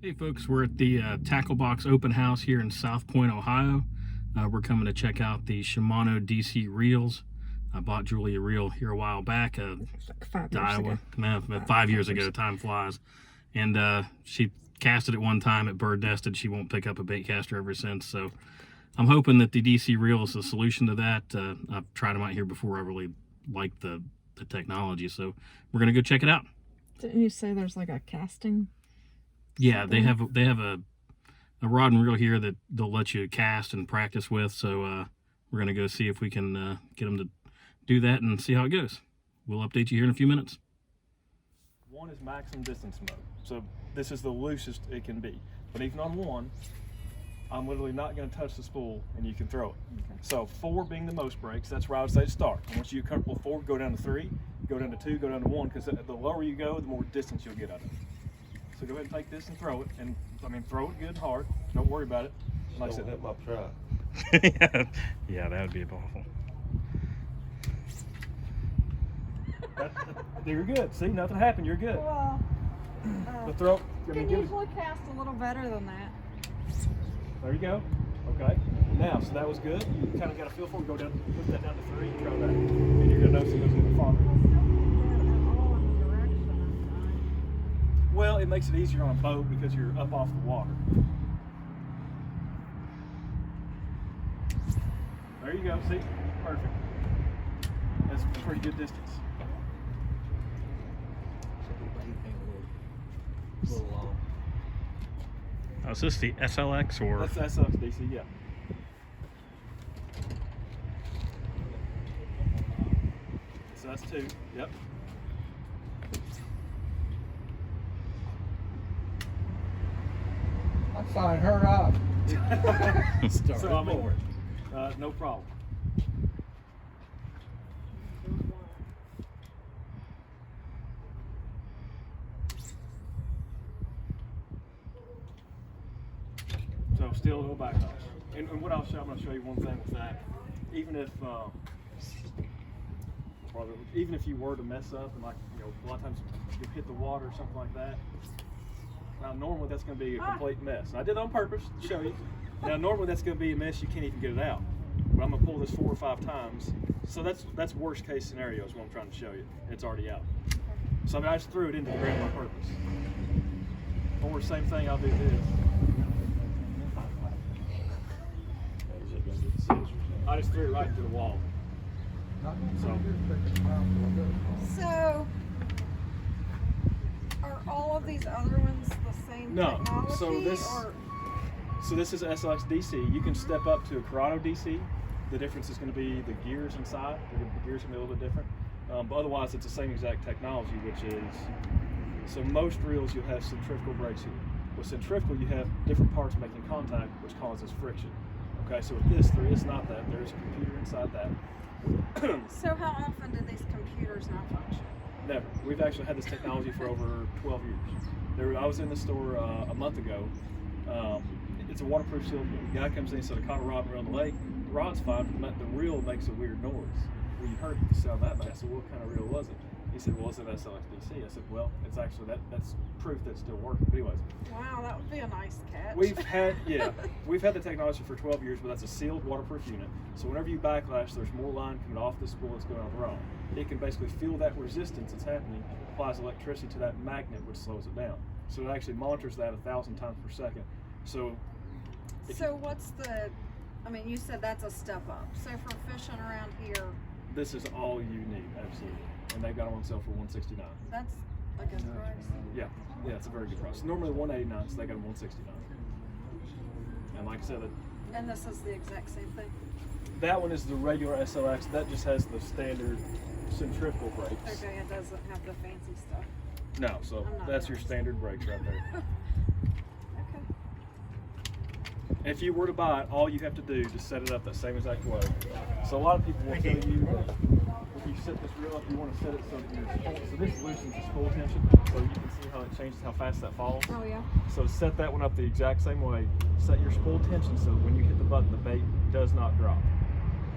Hey folks, we're at the Tackle Box Open House here in South Point, Ohio. We're coming to check out the Shimano DC reels. I bought Julie a reel here a while back. Like 5 years Iowa. ago. Man, 5 years ago, time flies. And she casted it one time at bird nested. She won't pick up a bait caster ever since. So I'm hoping that the DC reel is a solution to that. I've tried them out here before. I really like the technology. So we're going to go check it out. Didn't you say there's like a casting? Yeah, they have a rod and reel here that they'll let you cast and practice with. So we're going to go see if we can get them to do that and see how it goes. We'll update you here in a few minutes. One is maximum distance mode. So this is the loosest it can be. But even on one, I'm literally not going to touch the spool and you can throw it. Okay. So 4 being the most breaks, that's where I would say to start. And once you get comfortable with 4, go down to 3, go down to 2, go down to 1, because the lower you go, the more distance you'll get out of it. So go ahead and take this and throw it, and I mean throw it good and hard. Don't worry about it. Like I said, hit my truck. Yeah, that would be awful. You're good. See, nothing happened. You're good. Well, The throw. you can usually cast a little better than that. There you go. Okay. Now, so that was good. You kind of got a feel for it. Go down, put that down to 3, and throw that, and you're gonna notice it goes a little farther. Well, it makes it easier on a boat because you're up off the water. There you go, see? Perfect. That's a pretty good distance. A little long. Oh, is this the SLX or? That's SLX DC, yeah. So that's 2, yep. I signed her up. So I mean, no problem. So still a little backlash. And what I'm going to show you one thing with that. Even if you were to mess up and a lot of times you hit the water or something like that. Now normally that's going to be a complete mess. I did it on purpose to show you. Now normally that's going to be a mess, you can't even get it out. But I'm going to pull this 4 or 5 times. So that's worst case scenario is what I'm trying to show you. It's already out. So I mean, I just threw it into the ground on purpose. Or same thing, I'll do this. I just threw it right into the wall. So, are all of these other ones the same technology? So this is SLX DC. You can step up to a Corrado DC. The difference is going to be the gears inside. The gears are going to be a little bit different. But otherwise, it's the same exact technology, which is, so most reels you'll have centrifugal brakes here. With centrifugal, you have different parts making contact, which causes friction. Okay, so with this, there is not that. There is a computer inside that. So how often do these computers not function? Never. We've actually had this technology for over 12 years. I was in the store a month ago. It's a waterproof seal. The guy comes in and said, I caught a rod and reel on the lake. The rod's fine, but the reel makes a weird noise. Well, you heard the sound that much. I said, what kind of reel was it? He said, well, it's an SLX DC. I said, well, it's actually, that's proof that it's still working. But anyways. Wow, that would be a nice catch. We've had the technology for 12 years, but that's a sealed waterproof unit. So whenever you backlash, there's more line coming off the spool that's going on the rod. It can basically feel that resistance that's happening, applies electricity to that magnet, which slows it down. So it actually monitors that 1,000 times per second. So what's the, I mean, you said that's a step up. So for fishing around here, this is all you need, absolutely. And they've got them on sale for $169. that's a good price. Yeah, it's a very good price. Normally $189, so they got them $169. And like I said, And this is the exact same thing? that one is the regular SLX. That just has the standard centrifugal brakes. Okay, it doesn't have the fancy stuff. No, so that's your standard brakes right there. Okay. And if you were to buy it, all you have to do is set it up that same exact way. So a lot of people will tell you if you set this reel up, you want to set it so that your spool, so this loosens the spool tension, so you can see how it changes how fast that falls. Oh yeah. So set that one up the exact same way. Set your spool tension so when you hit the button, the bait does not drop.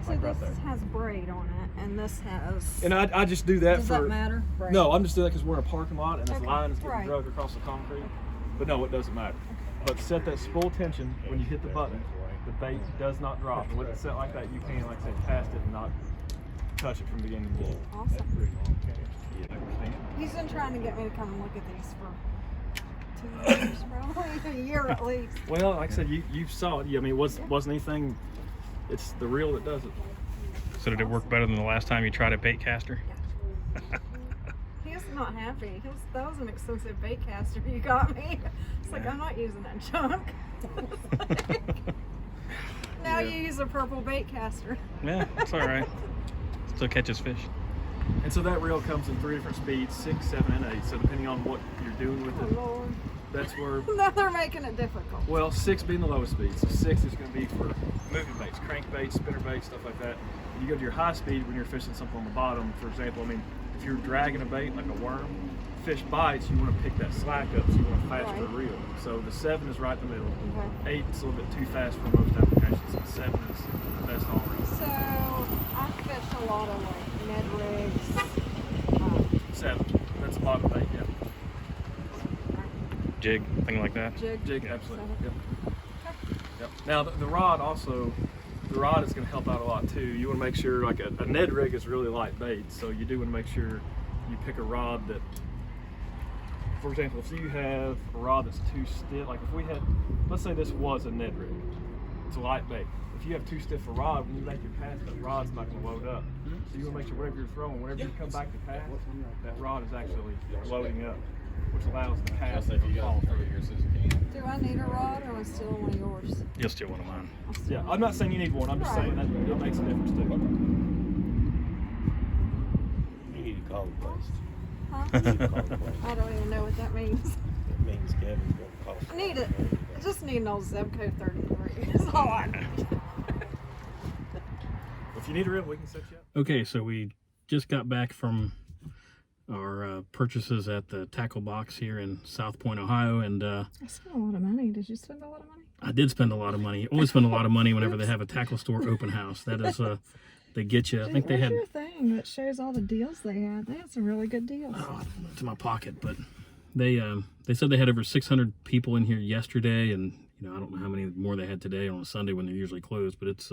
So Like this right there. has braid on it, and this has. And I just do that Does for. that matter? Braid. No, I'm just doing that because we're in a parking lot and this Okay, line is getting right. dragged across the concrete. But no, it doesn't matter. But set that spool tension when you hit the button. The bait does not drop. And with it set like that, you can, like I said, cast it and not touch it from beginning to end. Awesome. He's been trying to get me to come and look at these for 2 years, probably a year at least. Well, like I said, you saw it. I mean, it wasn't anything. It's the reel that does it. So did it work better than the last time you tried a bait caster? He's not happy. That was an expensive bait caster you got me. It's like, I'm not using that junk. Now you use a purple bait caster. Yeah, it's all right. Still catches fish. And so that reel comes in 3 different speeds, 6, 7, and 8. So depending on what you're doing with it, Oh, Lord. that's where. Now they're making it difficult. Well, 6 being the lowest speed. So 6 is going to be for moving baits, crankbaits, spinner baits, stuff like that. And you go to your high speed when you're fishing something on the bottom. For example, I mean, if you're dragging a bait like a worm, fish bites, you want to pick that slack up, so you want a faster Right. reel. So the 7 is right in the middle. Okay. 8 is a little bit too fast for most applications. And 7 is the best all around. So I fish a lot of like Ned rigs. 7. That's a lot of bait, yeah. Jig, thing like that. Jig, absolutely. Seven. Yep. Yep. Now the rod also, the rod is going to help out a lot too. You want to make sure, like a Ned rig is really light bait, so you do want to make sure you pick a rod that, for example, if you have a rod that's too stiff, like if we had, let's say this was a Ned rig, it's a light bait. If you have too stiff a rod, when you make your cast, that rod's not going to load up. So you want to make sure whatever you're throwing, whenever you come back to cast, that rod is actually loading up, which allows the cast to fall through. Do I need a rod or am I still one of yours? You'll steal one of mine. Yeah, I'm not saying you need one. I'm just saying that it makes a difference too. You need to call the place. Huh? You need to call the place. I don't even know what that means. It means Kevin's going to call. I need it. I just need an old zip code 33. That's all I need. If you need a reel, we can set you up. Okay, so we just got back from our purchases at the Tackle Box here in South Point, Ohio, and I spent a lot of money. Did you spend a lot of money? I did spend a lot of money. Always spend a lot of money whenever they have a tackle store open house. That is, they get you. I think they Where's had your thing that shows all the deals they had? They had some really good deals. oh, it's in my pocket, but they said they had over 600 people in here yesterday, and I don't know how many more they had today on a Sunday when they're usually closed, but it's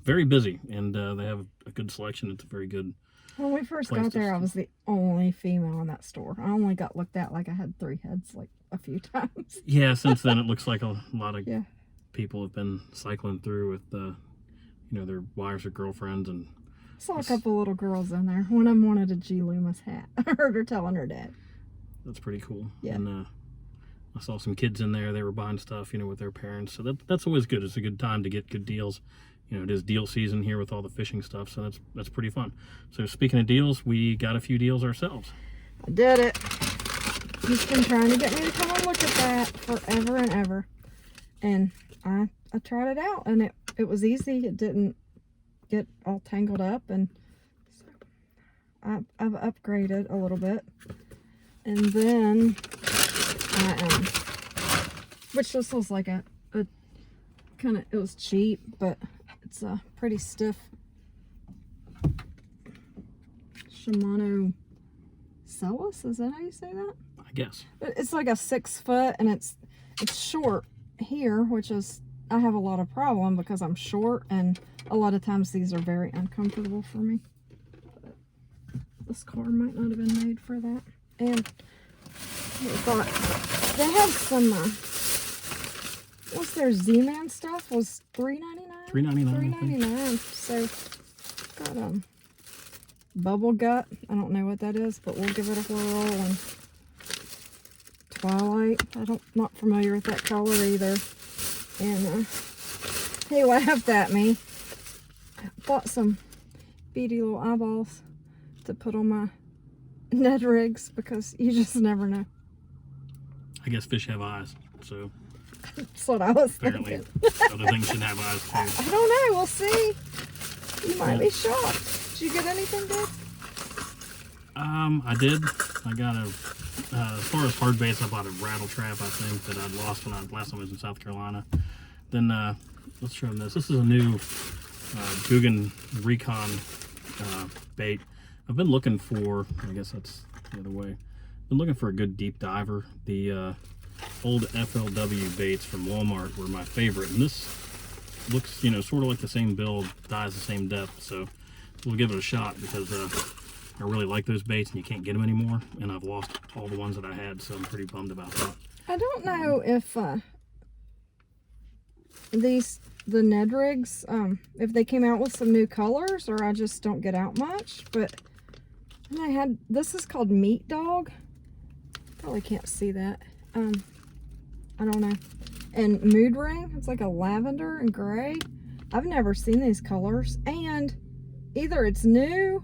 very busy, and they have a good selection. It's a very good. When we first place got to there, I was the only female in that store. I only got looked at like I had 3 heads like a few times. Yeah, since then it looks like a lot of Yeah. people have been cycling through with their wives or girlfriends, and Saw a couple little girls in there. One of them wanted a G. Loomis hat. I heard her telling her dad. that's pretty cool. Yeah. And I saw some kids in there. They were buying stuff, with their parents. So that's always good. It's a good time to get good deals. It is deal season here with all the fishing stuff, so that's pretty fun. So speaking of deals, we got a few deals ourselves. I did it. He's been trying to get me to come and look at that forever and ever. And I tried it out, and it was easy. It didn't get all tangled up, and so I've upgraded a little bit. And then which this was like a kind of, it was cheap, but it's a pretty stiff Shimano SLX. Is that how you say that? I guess. It's like a 6 foot, and it's short here, which is, I have a lot of problem because I'm short, and a lot of times these are very uncomfortable for me. But this car might not have been made for that. And I thought they have some what's their Z-Man stuff was $3.99. $3.99. So got bubble gut. I don't know what that is, but we'll give it a whirl. And Twilight. Not familiar with that color either. And he laughed at me. I bought some beady little eyeballs to put on my Ned rigs because you just never know. I guess fish have eyes, so That's what I was apparently thinking. other things should have eyes too. I don't know. We'll see. You might be shocked. Did you get anything good? I did. I got as far as hard baits, I bought a rattle trap, I think, that I'd lost when last time I was in South Carolina. Then let's show them this. This is a new Guggen Recon bait. I've been looking for, I guess that's the other way. Been looking for a good deep diver. The old FLW baits from Walmart were my favorite, and this looks, you know, sort of like the same build, dies the same depth, so we'll give it a shot because I really like those baits and you can't get them anymore, and I've lost all the ones that I had, so I'm pretty bummed about that. I don't know if the Ned rigs, if they came out with some new colors, or I just don't get out much, but I had, this is called Meat Dog. Probably can't see that. I don't know. And Mood Ring, it's like a lavender and gray. I've never seen these colors, and either it's new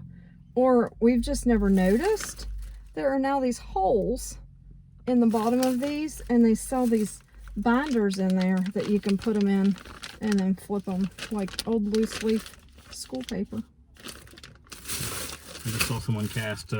or we've just never noticed. There are now these holes in the bottom of these, and they sell these binders in there that you can put them in and then flip them like old loose leaf school paper. I just saw someone cast,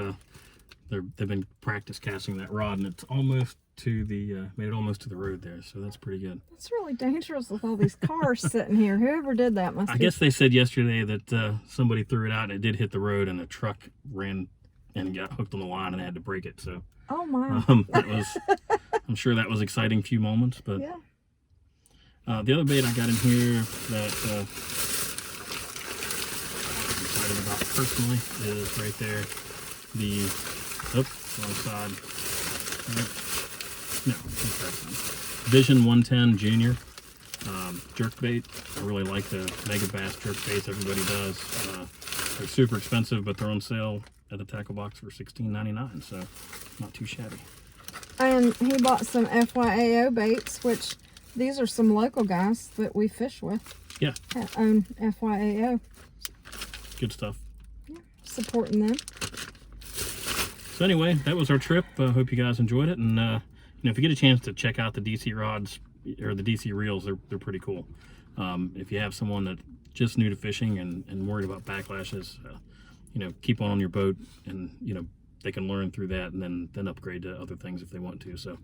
they've been practice casting that rod, and it's almost to the, made it almost to the road there, so that's pretty good. It's really dangerous with all these cars sitting here. Whoever did that must I guess they said yesterday that somebody threw it out and it did hit the road, and a truck ran and got hooked on the line and had to break it, so. Oh my. That was, I'm sure that was exciting few moments, but. Yeah. The other bait I got in here that I'm excited about personally is right there. The, wrong side. No, that's that side. Vision 110 Junior jerk bait. I really like the Mega Bass jerk baits. Everybody does. They're super expensive, but they're on sale at the tackle box for $16.99, so not too shabby. And he bought some FYAO baits, which these are some local guys that we fish with. Yeah. That own FYAO. Good stuff. Yeah, supporting them. So anyway, that was our trip. Hope you guys enjoyed it, and you know, if you get a chance to check out the DC rods or the DC reels, they're pretty cool. If you have someone that just new to fishing and worried about backlashes, you know, keep on your boat, and you know, they can learn through that, and then upgrade to other things if they want to. So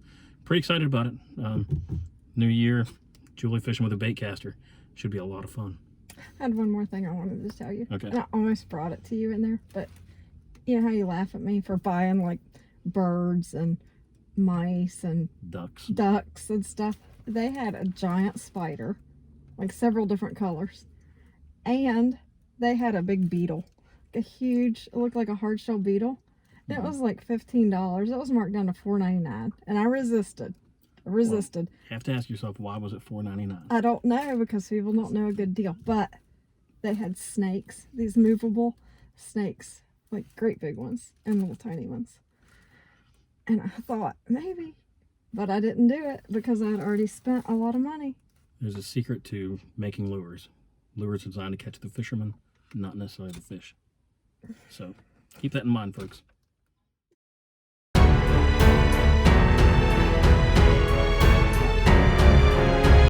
pretty excited about it. New year, Julie fishing with a bait caster. Should be a lot of fun. I had one more thing I wanted to tell you. Okay. And I almost brought it to you in there, but you know how you laugh at me for buying like birds and mice and Ducks and stuff. They had a giant spider, like several different colors, and they had a big beetle, like a huge, it looked like a hard-shell beetle. And it was like $15. It was marked down to $4.99, and I resisted. Well, you have to ask yourself, why was it $4.99? I don't know, because people don't know a good deal, but they had snakes, these movable snakes, like great big ones and little tiny ones. And I thought maybe, but I didn't do it because I had already spent a lot of money. There's a secret to making lures. Lures are designed to catch the fisherman, not necessarily the fish. So keep that in mind, folks.